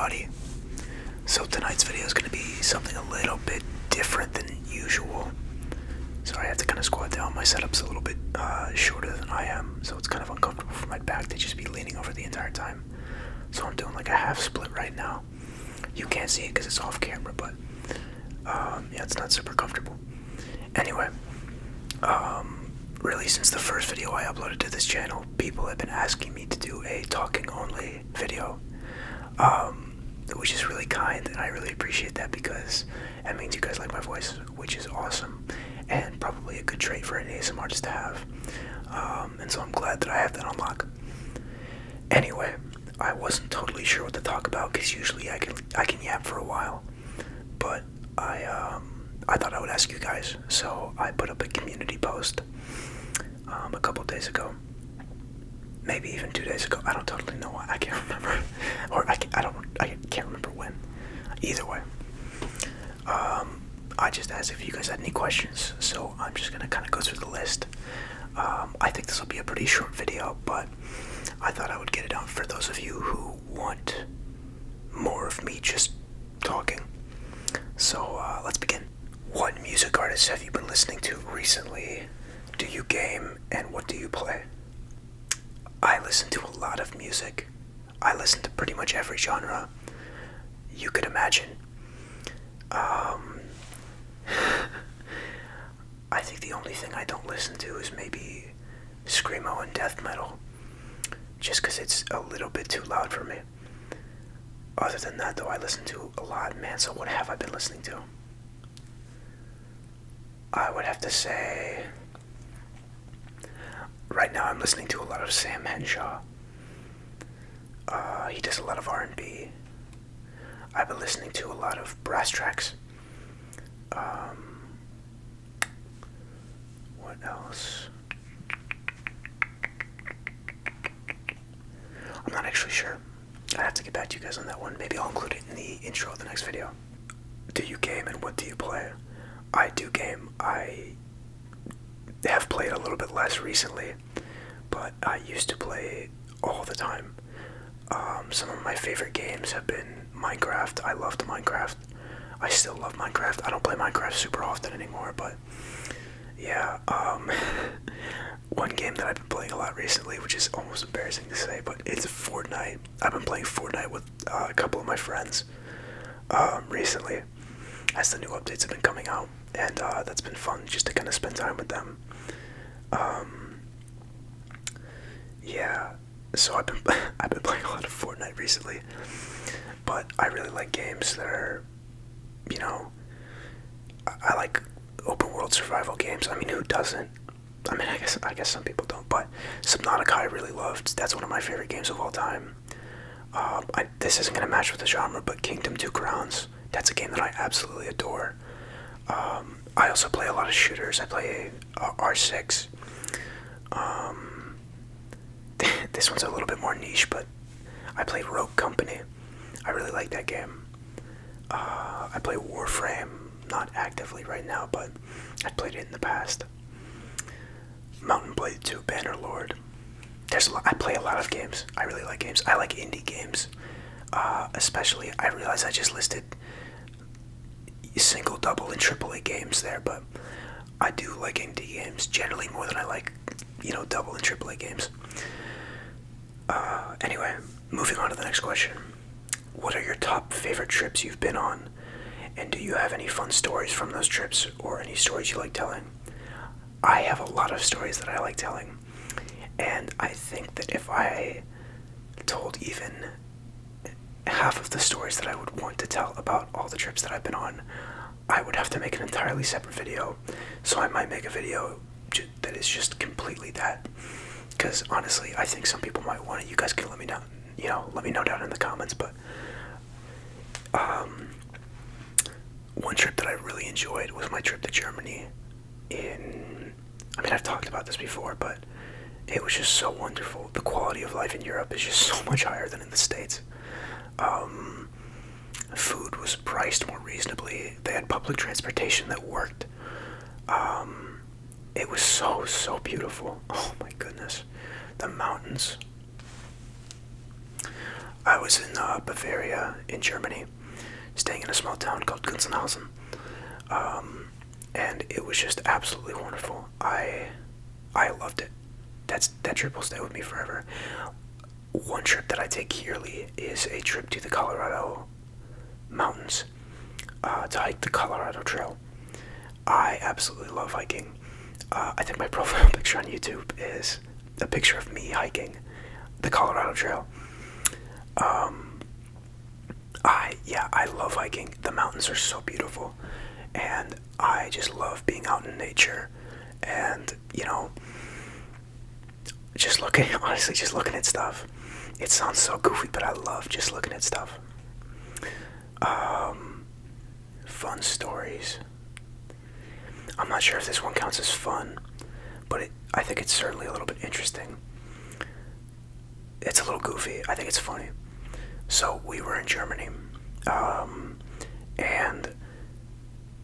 everybody. So tonight's video is going to be something a little bit different than usual. Sorry, I have to kind of squat down. My setup's a little bit shorter than I am, so it's kind of uncomfortable for my back to just be leaning over the entire time. So I'm doing like a half split right now. You can't see it because it's off camera, but yeah, it's not super comfortable. Anyway, really since the first video I uploaded to this channel, people have been asking me to do a talking only video, which is really kind, and I really appreciate that because that means you guys like my voice, which is awesome, and probably a good trait for an ASMR artist to have, and so I'm glad that I have that on lock. Anyway, I wasn't totally sure what to talk about because usually I can yap for a while, but I thought I would ask you guys, so I put up a community post a couple days ago, maybe even 2 days ago. I don't totally know why. I can't remember, or I can't remember when. Either way, I just asked if you guys had any questions, so I'm just gonna kind of go through the list. I think this will be a pretty short video, but I thought I would get it out for those of you who want more of me just talking. So let's begin. What music artists have you been listening to recently? Do you game, and what do you play? I listen to a lot of music. I listen to pretty much every genre you could imagine. I think the only thing I don't listen to is maybe screamo and death metal, just because it's a little bit too loud for me. Other than that, though, I listen to a lot. Man, so what have I been listening to? I would have to say, right now I'm listening to a lot of Sam Henshaw. He does a lot of R&B. I've been listening to a lot of brass tracks. What else? I'm not actually sure. I have to get back to you guys on that one. Maybe I'll include it in the intro of the next video. Do you game, and what do you play? I do game. I have played a little bit less recently, but I used to play all the time. Some of my favorite games have been Minecraft. I loved Minecraft. I still love Minecraft. I don't play Minecraft super often anymore, but yeah. One game that I've been playing a lot recently, which is almost embarrassing to say, but it's Fortnite. I've been playing Fortnite with a couple of my friends recently, as the new updates have been coming out, and that's been fun just to kind of spend time with them. Yeah, so I've been playing a lot of Fortnite recently, but I really like games that are, you know, I like open world survival games. I mean, who doesn't? I mean, I guess some people don't, but Subnautica I really loved. That's one of my favorite games of all time. This isn't going to match with the genre, but Kingdom 2 Crowns, that's a game that I absolutely adore. I also play a lot of shooters. I play R6. This one's a little bit more niche, but I play Rogue Company. I really like that game. I play Warframe, not actively right now, but I've played it in the past. Mountain Blade 2, Bannerlord. I play a lot of games. I really like games. I like indie games. Especially, I realize I just listed single, double, and triple A games there, but I do like indie games generally more than I like, double and triple A games. Anyway, moving on to the next question. What are your top favorite trips you've been on? And do you have any fun stories from those trips, or any stories you like telling? I have a lot of stories that I like telling, and I think that if I told even half of the stories that I would want to tell about all the trips that I've been on, I would have to make an entirely separate video. So I might make a video that is just completely that, because honestly, I think some people might want it. You guys can let me know, let me know down in the comments. But one trip that I really enjoyed was my trip to Germany. I've talked about this before, but it was just so wonderful. The quality of life in Europe is just so much higher than in the States. Food was priced more reasonably. They had public transportation that worked. It was so beautiful. Oh my goodness. The mountains. I was in Bavaria in Germany, staying in a small town called Gunzenhausen, and it was just absolutely wonderful. I loved it. That trip will stay with me forever. One trip that I take yearly is a trip to the Colorado mountains to hike the Colorado Trail. I absolutely love hiking. I think my profile picture on YouTube is a picture of me hiking the Colorado Trail. I love hiking. The mountains are so beautiful, and I just love being out in nature, and just looking at stuff. It sounds so goofy, but I love just looking at stuff. Fun stories. I'm not sure if this one counts as fun, but I think it's certainly a little bit interesting. It's a little goofy. I think it's funny. So we were in Germany, and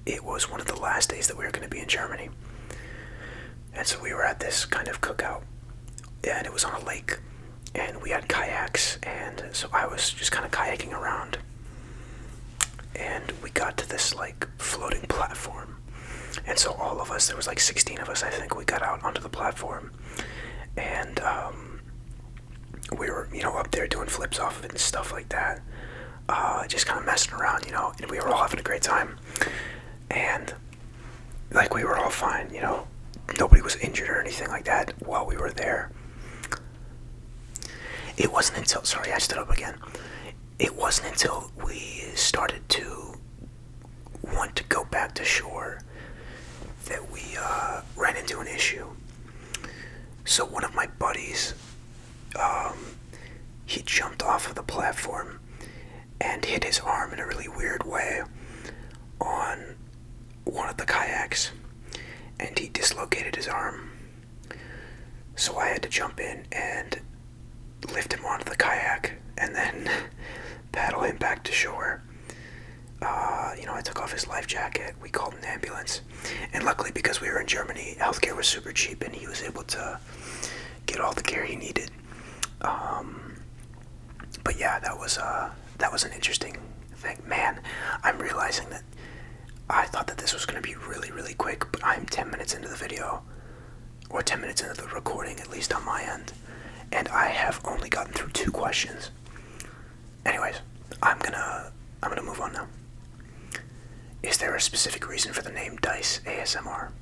it was one of the last days that we were going to be in Germany. And so we were at this kind of cookout, and it was on a lake, and we had kayaks, and so I was just kind of kayaking around, and we got to this like floating platform, and so all of us, there was like 16 of us, I think, we got out onto the platform, and we were up there doing flips off of it and stuff like that, just kind of messing around, and we were all having a great time, and like we were all fine, nobody was injured or anything like that while we were there. It wasn't until, sorry, I stood up again. It wasn't until we started to want to go back to shore that we ran into an issue. So one of my buddies, he jumped off of the platform and hit his arm in a really weird way on one of the kayaks, and he dislocated his arm. So I had to jump in and lift him onto the kayak and then paddle him back to shore. I took off his life jacket, we called an ambulance, and luckily, because we were in Germany, healthcare was super cheap and he was able to get all the care he needed. But yeah, that was an interesting thing. Man, I'm realizing that I thought that this was going to be really, really quick, but I'm 10 minutes into the video, or 10 minutes into the recording, at least on my end, and I have only gotten through 2 questions. Anyways, I'm gonna move on now. Is there a specific reason for the name Dice ASMR?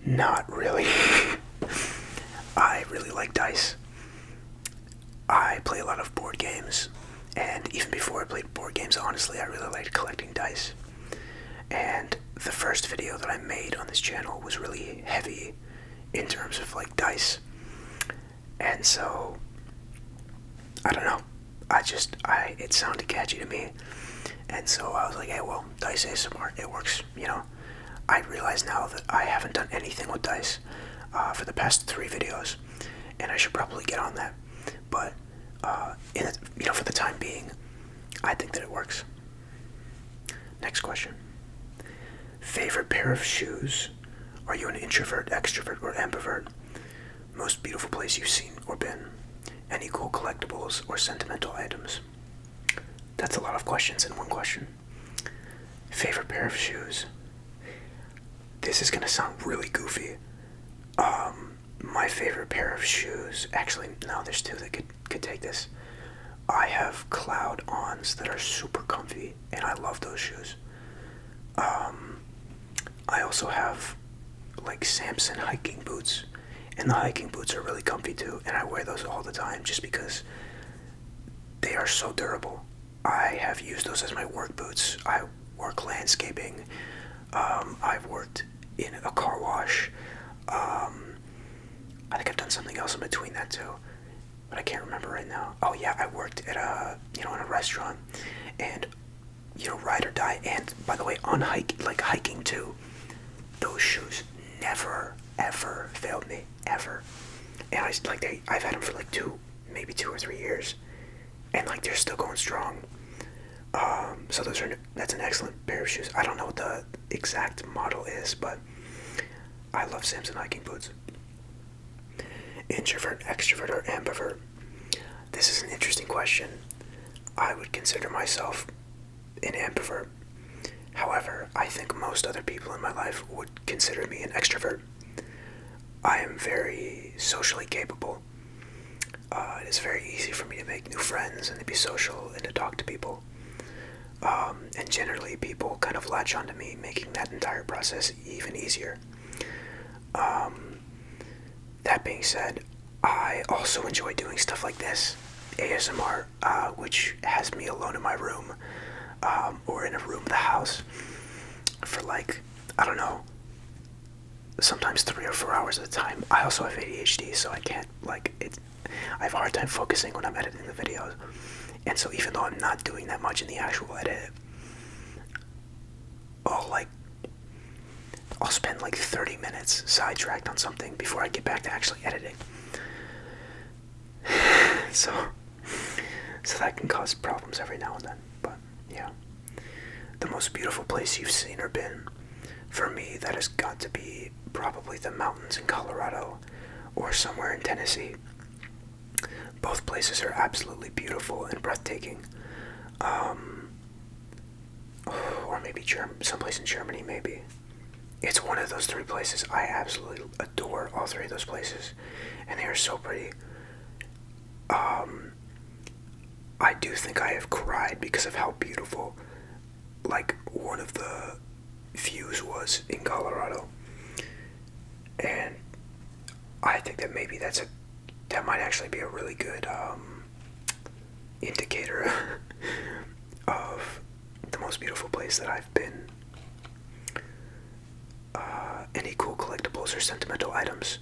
Not really. I really like dice. I play a lot of board games, and even before I played board games, honestly, I really liked collecting dice. And the first video that I made on this channel was really heavy in terms of like dice. And so, I don't know, it sounded catchy to me. And so I was like, hey, well, Dice ASMR, it works, I realize now that I haven't done anything with dice for the past 3 videos, and I should probably get on that. But, for the time being, I think that it works. Next question. Favorite pair of shoes? Are you an introvert, extrovert, or ambivert? Most beautiful place you've seen or been? Any cool collectibles or sentimental items? That's a lot of questions in one question. Favorite pair of shoes? This is gonna sound really goofy. My favorite pair of shoes, actually, no, there's 2 that could take this. I have Cloud-Ons that are super comfy, and I love those shoes. I also have, like, Samson hiking boots, and the hiking boots are really comfy too, and I wear those all the time just because they are so durable. I have used those as my work boots. I work landscaping. I've worked in a car wash. I think I've done something else in between that too, but I can't remember right now. Oh yeah, I worked at in a restaurant, and ride or die. And by the way, on hiking too, those shoes never ever failed me, ever. And I've had them for like 2 or 3 years, and like they're still going strong. So that's an excellent pair of shoes. I don't know what the exact model is, but I love Samson hiking boots. Introvert, extrovert, or ambivert? this is an interesting question. I would consider myself an ambivert. However, I think most other people in my life would consider me an extrovert. I am very socially capable. It is very easy for me to make new friends and to be social and to talk to people. And generally, people kind of latch onto me, making that entire process even easier. That being said, I also enjoy doing stuff like this, ASMR, which has me alone in my room, or in a room of the house, for like, I don't know, sometimes 3 or 4 hours at a time. I also have ADHD, so I can't, I have a hard time focusing when I'm editing the videos. And so even though I'm not doing that much in the actual edit, I'll spend like 30 minutes sidetracked on something before I get back to actually editing. So that can cause problems every now and then, but yeah. The most beautiful place you've seen or been? For me, that has got to be probably the mountains in Colorado or somewhere in Tennessee. Both places are absolutely beautiful and breathtaking. Or maybe someplace in Germany, maybe. It's one of those 3 places. I absolutely adore all 3 of those places, and they are so pretty. I do think I have cried because of how beautiful, one of the views was in Colorado. And I think that maybe that might actually be a really good indicator of the most beautiful place that I've been. Any cool collectibles or sentimental items?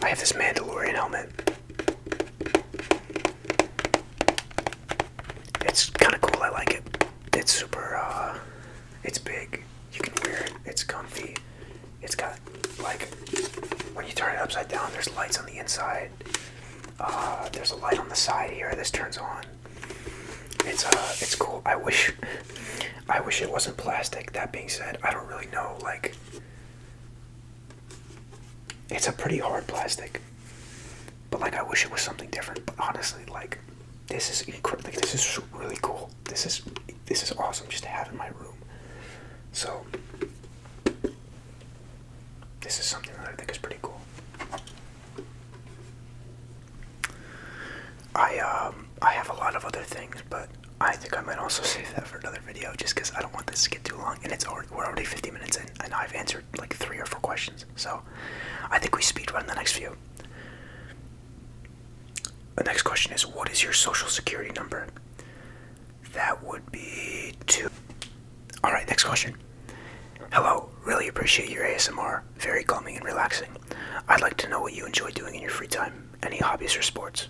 I have this Mandalorian helmet. It's kind of cool, I like it. It's super, it's big. You can wear it, it's comfy. It's got, when you turn it upside down, there's lights on the inside. There's a light on the side here, this turns on. It's cool. I wish it wasn't plastic. That being said, I don't really know, it's a pretty hard plastic, but I wish it was something different. But honestly, this is incredible. This is really cool. This is awesome just to have in my room. So this is something that I think is pretty cool. I have a lot of other things, but I think I might also save that for another video, just because I don't want this to get too long, and we're already 50 minutes in, and I've answered 3 or 4 questions, so I think we speedrun the next few. The next question is, what is your social security number? That would be 2. Alright, next question. Hello, really appreciate your ASMR, very calming and relaxing. I'd like to know what you enjoy doing in your free time. Any hobbies or sports?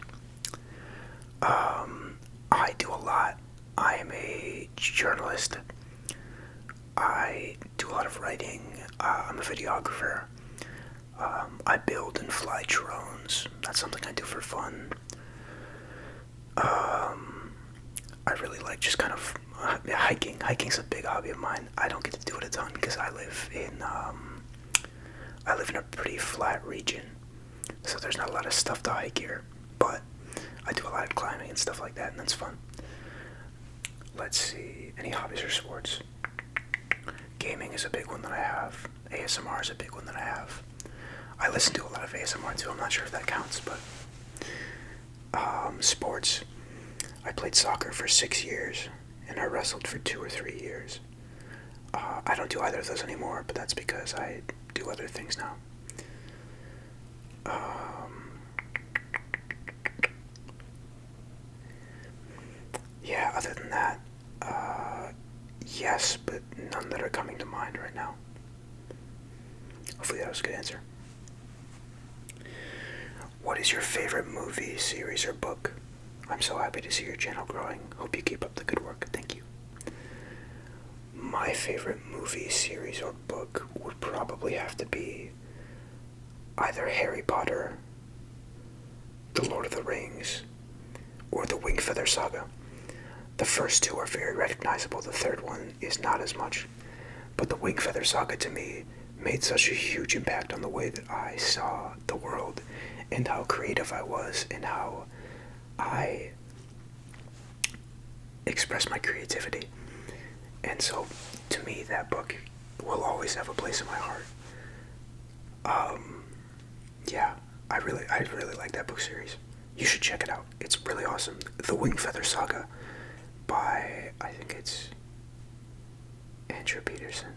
I do a lot. I am a journalist. I do a lot of writing. I'm a videographer. I build and fly drones. That's something I do for fun. I really like just kind of hiking. Hiking's a big hobby of mine. I don't get to do it a ton because I live in a pretty flat region, so there's not a lot of stuff to hike here. But I do a lot of climbing and stuff like that, and that's fun. Let's see, any hobbies or sports? Gaming is a big one that I have. ASMR is a big one that I have. I listen to a lot of ASMR too. I'm not sure if that counts, but sports. I played soccer for 6 years, and I wrestled for 2 or 3 years. I don't do either of those anymore, but that's because I do other things now. Yeah, other than that, yes, but none that are coming to mind right now. Hopefully that was a good answer. What is your favorite movie, series, or book? I'm so happy to see your channel growing. Hope you keep up the good work. Thank you. My favorite movie, series, or book would probably have to be either Harry Potter, The Lord of the Rings, or the Wingfeather Saga. The first 2 are very recognizable. The third one is not as much. But the Wingfeather Saga to me made such a huge impact on the way that I saw the world and how creative I was and how I expressed my creativity. And so, to me, that book will always have a place in my heart. Yeah, I really like that book series. You should check it out. It's really awesome. The Wing Feather Saga by, I think it's Andrew Peterson.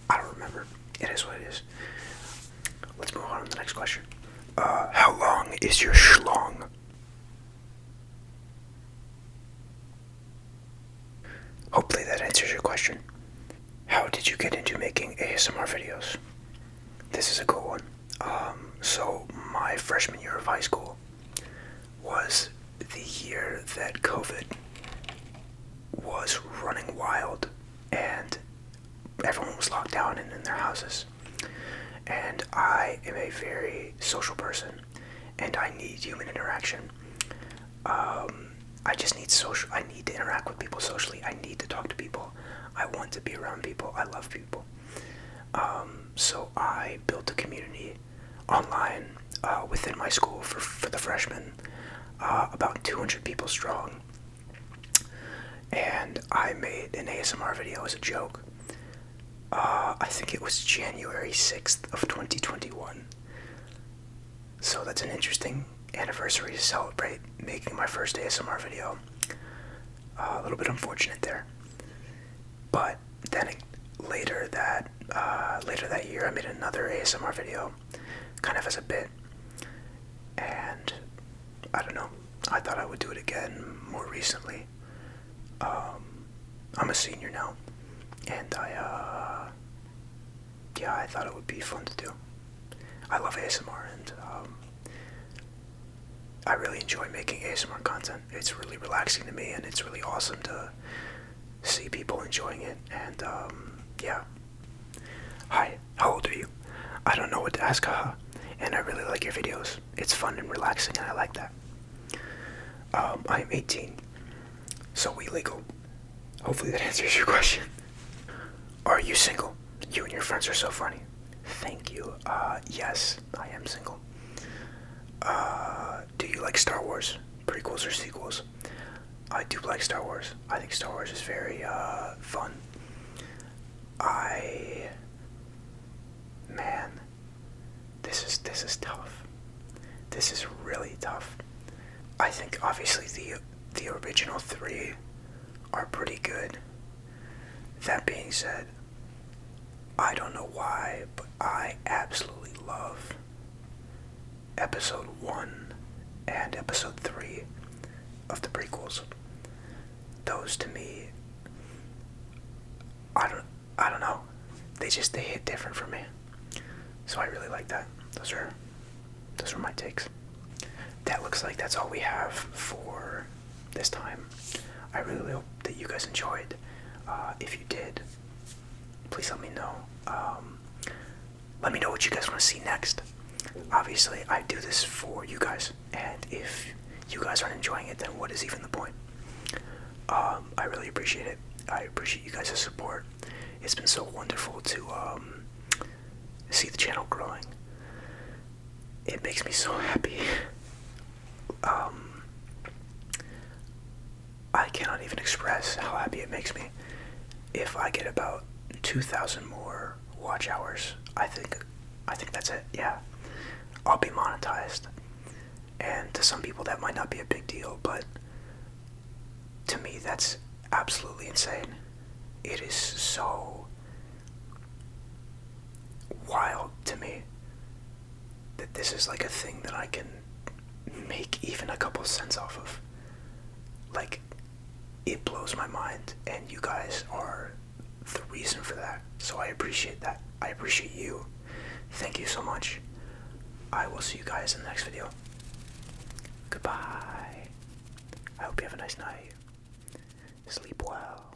I don't remember. It is what it is. Let's move on to the next question. How long is your schlong? Hopefully that answers your question. How did you get into making ASMR videos? This is a cool one. So my freshman year of high school was the year that COVID was running wild and everyone was locked down and in their houses. And I am a very social person and I need human interaction. I just need I need to interact with people socially. I need to talk to people. I want to be around people. I love people. So I built a community online within my school for the freshmen, about 200 people strong. And I made an ASMR video as a joke. I think it was January 6th of 2021. So that's an interesting anniversary to celebrate making my first ASMR video. A little bit unfortunate there. But then later that year I made another ASMR video, kind of as a bit. And I don't know, I thought I would do it again more recently. I'm a senior now, and I thought it would be fun to do. I love ASMR, and I really enjoy making ASMR content. It's really relaxing to me, and it's really awesome to see people enjoying it, and yeah. Hi, how old are you? I don't know what to ask, haha, and I really like your videos. It's fun and relaxing, and I like that. I am 18, so we legal. Hopefully that answers your question. Are you single? You and your friends are so funny. Thank you. Yes, I am single. Do you like Star Wars? Prequels or sequels? I do like Star Wars. I think Star Wars is very, fun. Man, this is tough. This is really tough. I think obviously the original three are pretty good. That being said, I don't know why, but I absolutely love episode 1 and episode 3 of the prequels. Those to me, I don't know. They hit different for me. So I really like that. Those are my takes. That looks like that's all we have for this time. I really hope that you guys enjoyed. If you did, please let me know. Let me know what you guys want to see next. Obviously, I do this for you guys, and if you guys aren't enjoying it, then what is even the point? I really appreciate it. I appreciate you guys' support. It's been so wonderful to see the channel growing. It makes me so happy. I cannot even express how happy it makes me. If I get about 2,000 more watch hours, I think that's it. Yeah, I'll be monetized. And to some people that might not be a big deal, but to me that's absolutely insane. It is so wild to me that this is like a thing that I can make even a couple cents off of. Like, it blows my mind, and you guys are the reason for that. So I appreciate that. I appreciate you. Thank you so much. I will see you guys in the next video. Goodbye. I hope you have a nice night. Sleep well.